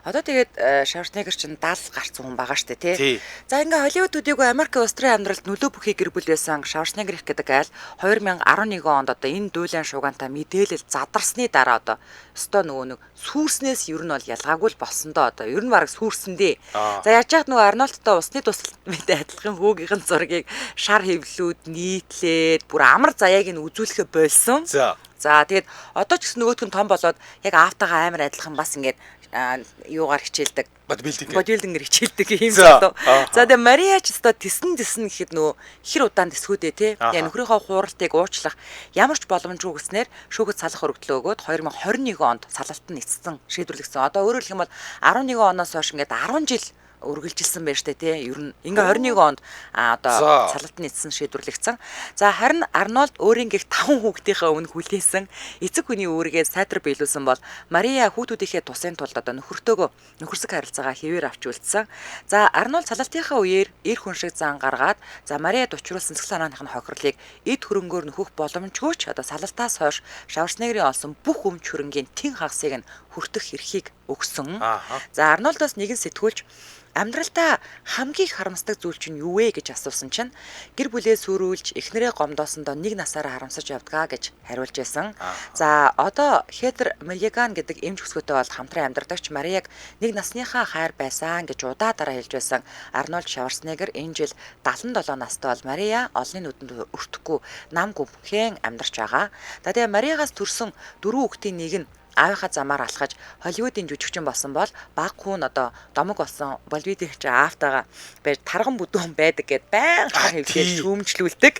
Одоо тэгээд Шварценеггер чинь 70 гарцсан хүн байгаа штэ тий. За ингээ Холливуд төдийгүй Америк Австрали амьдралд нөлөө бүхий гэр бүл байсан Шварценеггер их гэдэг айл 2011 онд одоо энэ дүүлэн шуугантай мэдээлэл задарсны дараа одоо өстой нөгөө нэг сүрснээс ер нь бол ялгаагүй л болсон доо одоо ер нь бараг сүрсэндээ. За яаж яах нөгөө Арнольдтой усны тусалт мэт адилхан хүүгийнхэн зургийг шар хэвлүүд нийтлээд бүр амар заяаг нь үзүүлэхэ болсон. За тэгээд одоо ч гэсэн нөгөөх нь том болоод яг аавтайгаа амар адилхан бас ингээд юугаар хичээлдэг. Бодибилдингээр хичээлдэг юм зато. За тэгээд Мария ч өстой тесэн гэхэд нөгөө хэр удаан тэсгүүдээ тий. Яг нөхрийнхөө хууралтыг уучлах ямар ч боломжгүй гэснээр шүүхэд салах хөргөлөө өгөөд 2021 онд салалт нь эцсэн шийдвэрлэгдсэн. Одоо өөрөөр хэлэх юм бол 11 оноос хойш ингээд 10 жил үргэлжилсэн байна штэ тий. Ер нь ингээ 21 онд одоо салалтны эцсэн шийдвэрлэгдсэн. За харин Арнольд өөрийнхөө 5 хүүхдийнхээ өмнө хүлээсэн эцэг хүний үүргээ сайтар биелүүлсэн бол Мария хүүхдүүдийнхээ тусын тулд одоо нөхөрсөг харилцаагаа хэвээр авч үлдсэн. За Арнольд салалтынхаа үеэр эр хүн шиг зан гаргаад за Мариад учруулсан сэтгэл санааных нь хохирлыг эд хөрөнгөөр нөхөх боломжгүй ч одоо салалтаас хойш Шварценеггерийн олсон бүх өмч хөрөнгийн тэн хагасыг нь хүртэх эрхийг өгсөн. За Арнольдоос нэгэн сэтгүүлч амьдралдаа хамгийн харамсдаг зүйл чинь юу вэ гэж асуусан чинь гэр бүлээ сүрүүлж эхнэрээ гомдоосондоо 1 насаараа харамсаж явдгаа гэж хариулж байсан. За одоо Хедер Миллиган гэдэг эмч өсгөөтэй бол хамтран амьдардаг ч Марияг 1 насныхаа хайр байсан гэж удаа дараа хэлж байсан Арнольд Шварценеггер энэ жил 77 настай бол Мария олонний нүдэнд өртөхгүй нам гүмхэн амьдарч байгаа. За тэгээ Мариагаас төрсөн 4 хүүхдийн нэг нь аавынхаа замаар алхаж Холливуудын жүжигчин болсон бол баг хүн одоо домог болсон Болвидийн аавтайгаа байж тарган бүдүүн байдаг гэд байнга хэвлэж шүүмжлүүлдэг.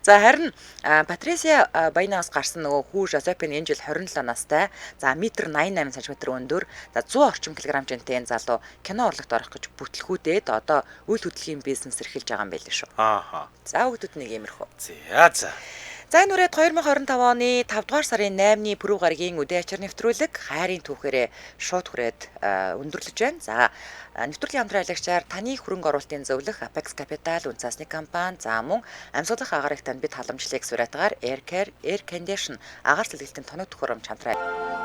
За харин Патрисия Баянаас гарсан нөгөө хүү Жозепин энэ жил 27 настай. За метр 88 см өндөр. За 100 орчим килограмм жинтэй энэ залуу кино урлагт орох гэж бүтлгүүдээд одоо үйл хөдлөлийн бизнес эрхэлж байгаа юм байл шүү. За хүүхдүүд нэг иймэрхүү. За. За энэ үрээд 2025 оны 5 дугаар сарын 8-ны пүрэв гарагийн үдээ ачаар нэвтрүүлэг хайрын түүхээрээ шууд хүрээд өндөрлөж байна. За нэвтрүүлгийн хамтран аялагчаар таны хөрөнгө оруулалтын зөвлөх Apex Capital үнцасны компани за мөн амьсгалах агаар их танд бид халамжлалыг сураатгаар Air Care Air Condition агаар сэлгэлтийн тоног төхөөрөмж хамтран